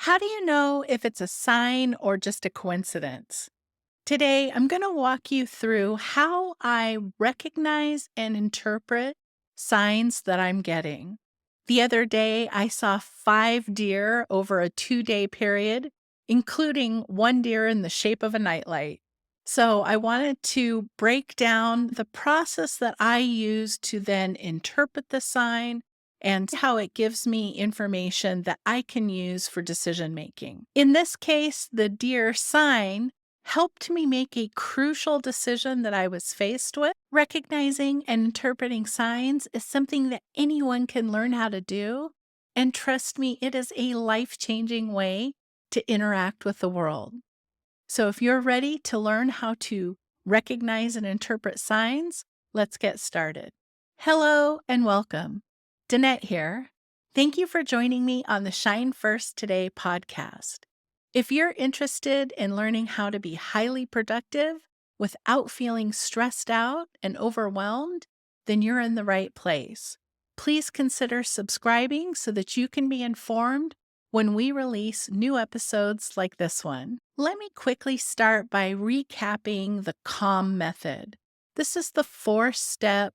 How do you know if it's a sign or just a coincidence? Today, I'm going to walk you through how I recognize and interpret signs that I'm getting. The other day, I saw 5 deer over a 2-day period, including one deer in the shape of a nightlight. So, I wanted to break down the process that I use to then interpret the sign and how it gives me information that I can use for decision making. In this case, the deer sign helped me make a crucial decision that I was faced with. Recognizing and interpreting signs is something that anyone can learn how to do. And trust me, it is a life changing way to interact with the world. So if you're ready to learn how to recognize and interpret signs, let's get started. Hello and welcome. Danette here. Thank you for joining me on the Shine First Today podcast. If you're interested in learning how to be highly productive without feeling stressed out and overwhelmed, then you're in the right place. Please consider subscribing so that you can be informed when we release new episodes like this one. Let me quickly start by recapping the CALM method. This is the 4-step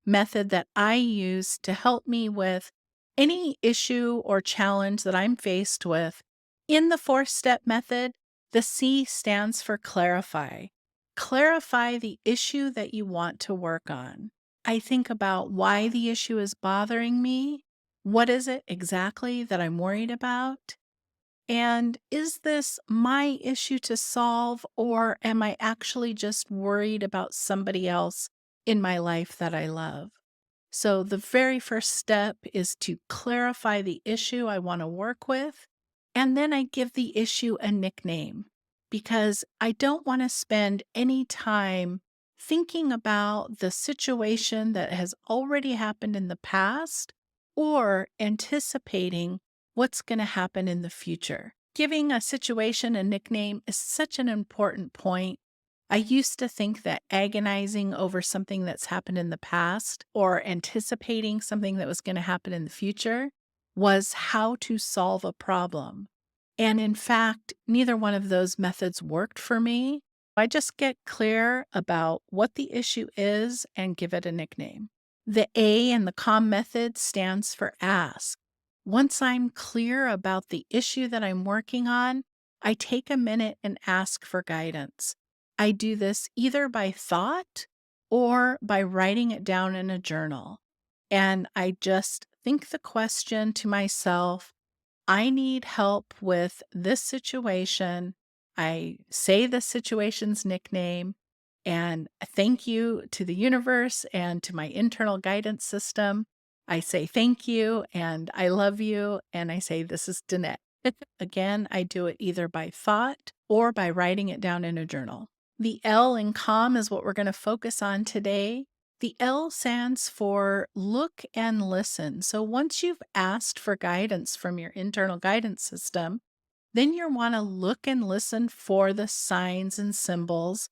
method that I use to help me with any issue or challenge that I'm faced with. In the 4-step method, the C stands for clarify. Clarify the issue that you want to work on. I think about why the issue is bothering me. What is it exactly that I'm worried about? And is this my issue to solve, or am I actually just worried about somebody else in my life that I love? So, the very first step is to clarify the issue I want to work with. And then I give the issue a nickname because I don't want to spend any time thinking about the situation that has already happened in the past or anticipating what's going to happen in the future. Giving a situation a nickname is such an important point. I used to think that agonizing over something that's happened in the past or anticipating something that was going to happen in the future was how to solve a problem. And in fact, neither one of those methods worked for me. I just get clear about what the issue is and give it a nickname. The A in the CALM method stands for ask. Once I'm clear about the issue that I'm working on, I take a minute and ask for guidance. I do this either by thought or by writing it down in a journal. And I just think the question to myself, I need help with this situation. I say the situation's nickname and thank you to the universe and to my internal guidance system. I say thank you and I love you. And I say, this is Danette. Again, I do it either by thought or by writing it down in a journal. The L in CALM is what we're going to focus on today. The L stands for look and listen. So once you've asked for guidance from your internal guidance system, then you want to look and listen for the signs and symbols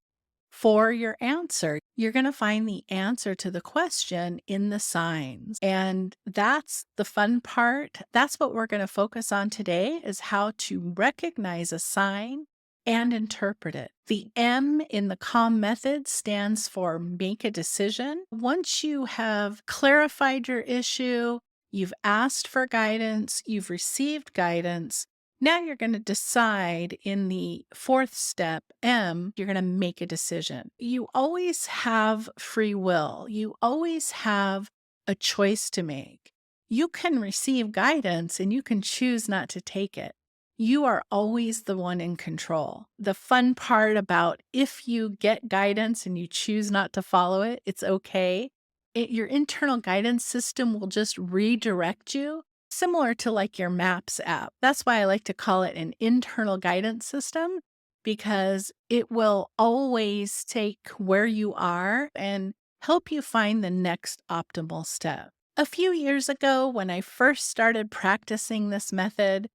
for your answer. You're going to find the answer to the question in the signs. And that's the fun part. That's what we're going to focus on today is how to recognize a sign and interpret it. The M in the CALM method stands for make a decision. Once you have clarified your issue, you've asked for guidance, you've received guidance, now you're going to decide in the 4th step, M, you're going to make a decision. You always have free will. You always have a choice to make. You can receive guidance and you can choose not to take it. You are always the one in control. The fun part about if you get guidance and you choose not to follow it, it's okay. Your internal guidance system will just redirect you, similar to like your Maps app. That's why I like to call it an internal guidance system, because it will always take where you are and help you find the next optimal step. A few years ago, when I first started practicing this method,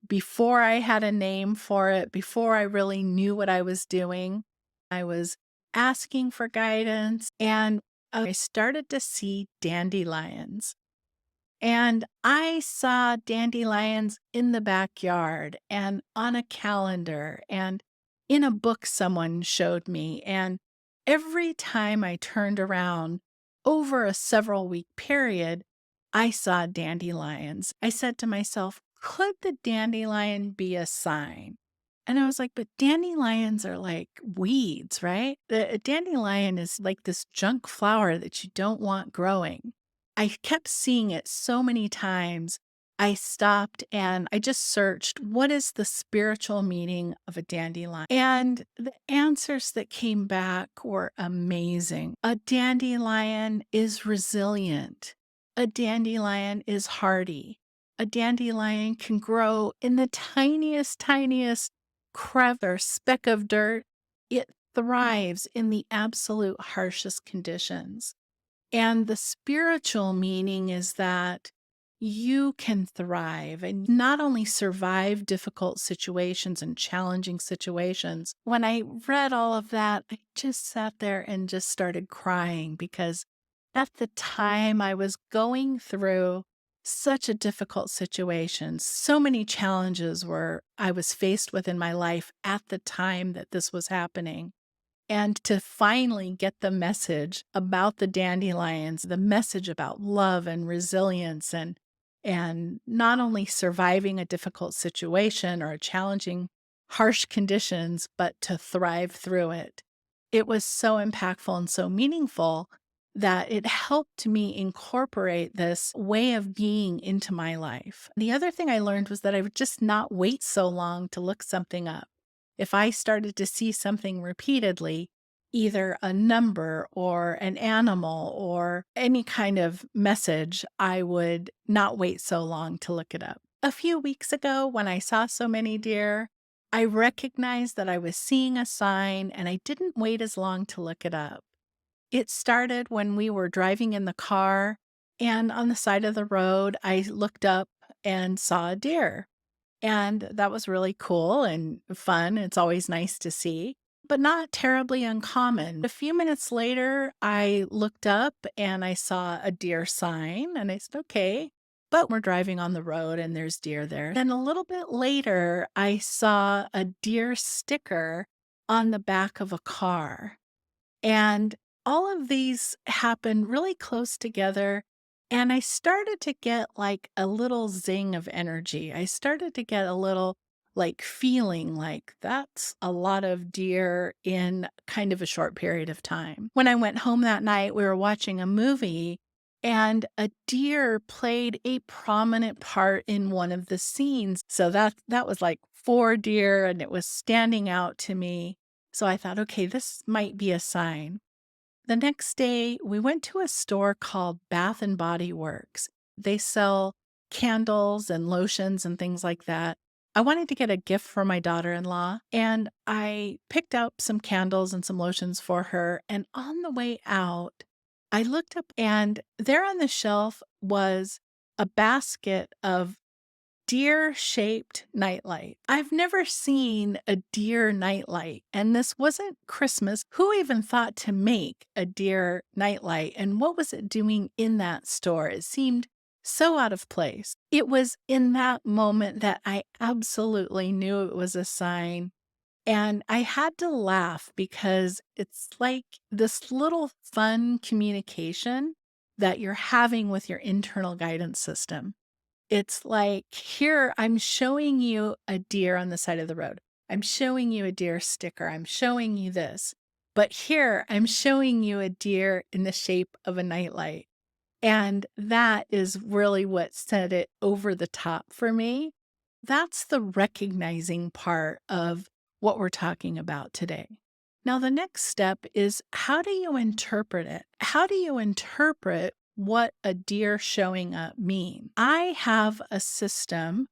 before I had a name for it, before I really knew what I was doing, I was asking for guidance and I started to see dandelions. And I saw dandelions in the backyard and on a calendar and in a book someone showed me. And every time I turned around over a several week period, I saw dandelions. I said to myself, could the dandelion be a sign? And I was like, but dandelions are like weeds, right? The a dandelion is like this junk flower that you don't want growing. I kept seeing it so many times. I stopped and I just searched, what is the spiritual meaning of a dandelion? And the answers that came back were amazing. A dandelion is resilient. A dandelion is hardy. A dandelion can grow in the tiniest crevice or speck of dirt. It thrives in the absolute harshest conditions. And the spiritual meaning is that you can thrive and not only survive difficult situations and challenging situations. When I read all of that, I just sat there and just started crying because at the time I was going through such a difficult situation. So many challenges were I was faced with in my life at the time that this was happening. And to finally get the message about the dandelions, the message about love and resilience and not only surviving a difficult situation or a challenging, harsh conditions, but to thrive through it. It was so impactful and so meaningful that it helped me incorporate this way of being into my life. The other thing I learned was that I would just not wait so long to look something up. If I started to see something repeatedly, either a number or an animal or any kind of message, I would not wait so long to look it up. A few weeks ago, when I saw so many deer, I recognized that I was seeing a sign and I didn't wait as long to look it up. It started when we were driving in the car, and on the side of the road, I looked up and saw a deer. And that was really cool and fun. It's always nice to see, but not terribly uncommon. A few minutes later, I looked up and I saw a deer sign and I said, okay, but we're driving on the road and there's deer there. Then a little bit later, I saw a deer sticker on the back of a car. And all of these happened really close together. And I started to get like a little zing of energy. I started to get a little like feeling like that's a lot of deer in kind of a short period of time. When I went home that night, we were watching a movie and a deer played a prominent part in one of the scenes. So that was like four deer and it was standing out to me. So I thought, okay, this might be a sign. The next day, we went to a store called Bath and Body Works. They sell candles and lotions and things like that. I wanted to get a gift for my daughter in law, and I picked up some candles and some lotions for her. And on the way out, I looked up, and there on the shelf was a basket of deer-shaped nightlight. I've never seen a deer nightlight, and this wasn't Christmas. Who even thought to make a deer nightlight, and what was it doing in that store? It seemed so out of place. It was in that moment that I absolutely knew it was a sign, and I had to laugh because it's like this little fun communication that you're having with your internal guidance system. It's like, here, I'm showing you a deer on the side of the road. I'm showing you a deer sticker. I'm showing you this. But here, I'm showing you a deer in the shape of a nightlight. And that is really what set it over the top for me. That's the recognizing part of what we're talking about today. Now, the next step is, how do you interpret it? How do you interpret what a deer showing up mean? I have a system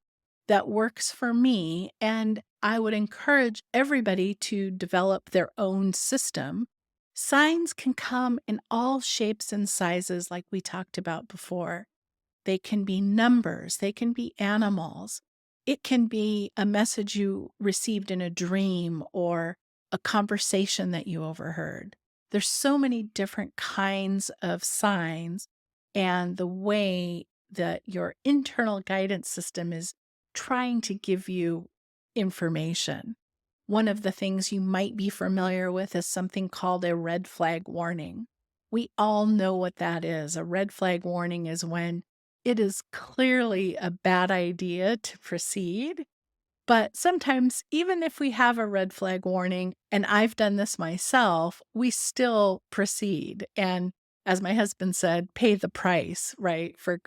that works for me, and I would encourage everybody to develop their own system. Signs can come in all shapes and sizes, like we talked about before. They can be numbers, they can be animals. It can be a message you received in a dream or a conversation that you overheard. There's so many different kinds of signs, and the way that your internal guidance system is trying to give you information. One of the things you might be familiar with is something called a red flag warning. We all know what that is. A red flag warning is when it is clearly a bad idea to proceed, but sometimes, even if we have a red flag warning, and I've done this myself, we still proceed. And as my husband said, pay the price, right, for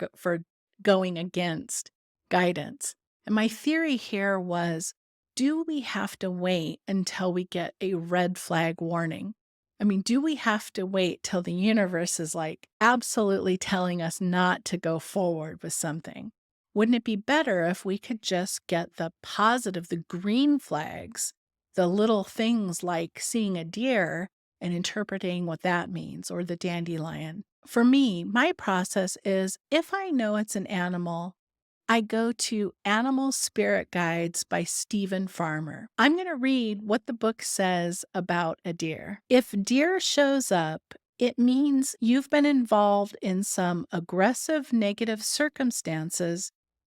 going against guidance. And my theory here was, do we have to wait until we get a red flag warning? I mean, do we have to wait till the universe is like absolutely telling us not to go forward with something? Wouldn't it be better if we could just get the positive, the green flags, the little things like seeing a deer and interpreting what that means, or the dandelion? For me, my process is if I know it's an animal, I go to Animal Spirit Guides by Stephen Farmer. I'm going to read what the book says about a deer. If deer shows up, it means you've been involved in some aggressive negative circumstances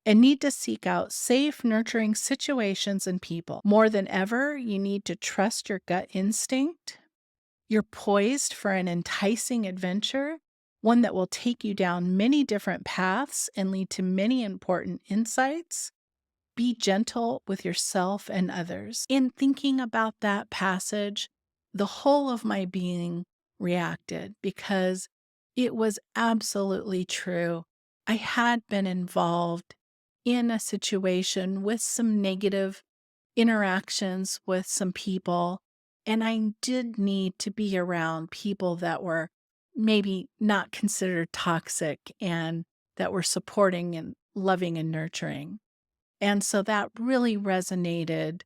and need to seek out safe, nurturing situations and people. More than ever, you need to trust your gut instinct. You're poised for an enticing adventure, one that will take you down many different paths and lead to many important insights. Be gentle with yourself and others. In thinking about that passage, the whole of my being reacted because it was absolutely true. I had been involved in a situation with some negative interactions with some people, and I did need to be around people that were maybe not considered toxic and that were supporting and loving and nurturing. And so that really resonated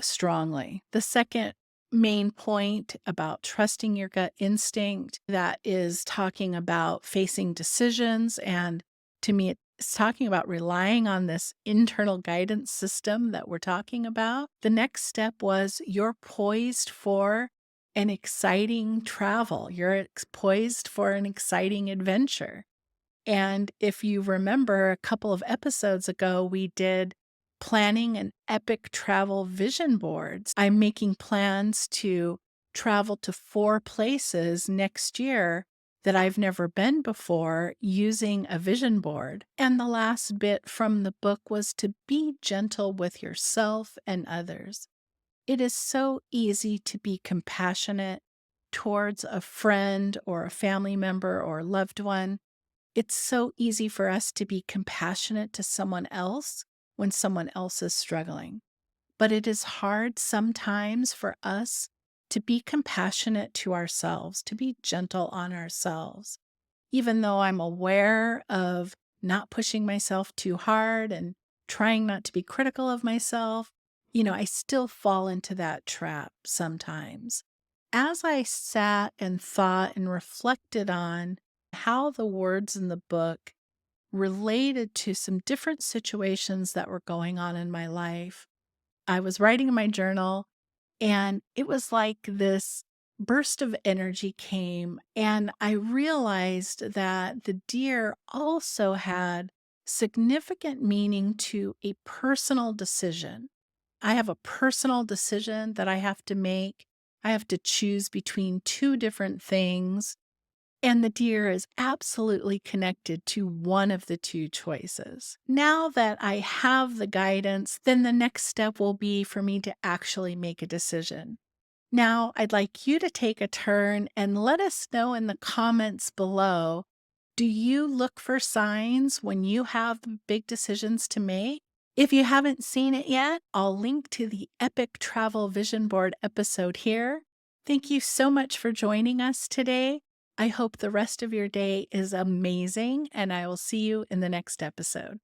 strongly. The second main point about trusting your gut instinct, that is talking about facing decisions. And to me, it's talking about relying on this internal guidance system that we're talking about. The next step was you're poised for an exciting travel. Poised for an exciting adventure. And if you remember a couple of episodes ago, we did planning an epic travel vision boards. I'm making plans to travel to 4 places next year that I've never been before using a vision board. And the last bit from the book was to be gentle with yourself and others. It is so easy to be compassionate towards a friend or a family member or loved one. It's so easy for us to be compassionate to someone else when someone else is struggling. But it is hard sometimes for us to be compassionate to ourselves, to be gentle on ourselves. Even though I'm aware of not pushing myself too hard and trying not to be critical of myself, I still fall into that trap sometimes. As I sat and thought and reflected on how the words in the book related to some different situations that were going on in my life, I was writing in my journal, and it was like this burst of energy came, and I realized that the deer also had significant meaning to a personal decision. I have a personal decision that I have to make. I have to choose between two different things. And the deer is absolutely connected to one of the two choices. Now that I have the guidance, then the next step will be for me to actually make a decision. Now, I'd like you to take a turn and let us know in the comments below. Do you look for signs when you have big decisions to make? If you haven't seen it yet, I'll link to the Epic Travel Vision Board episode here. Thank you so much for joining us today. I hope the rest of your day is amazing, and I will see you in the next episode.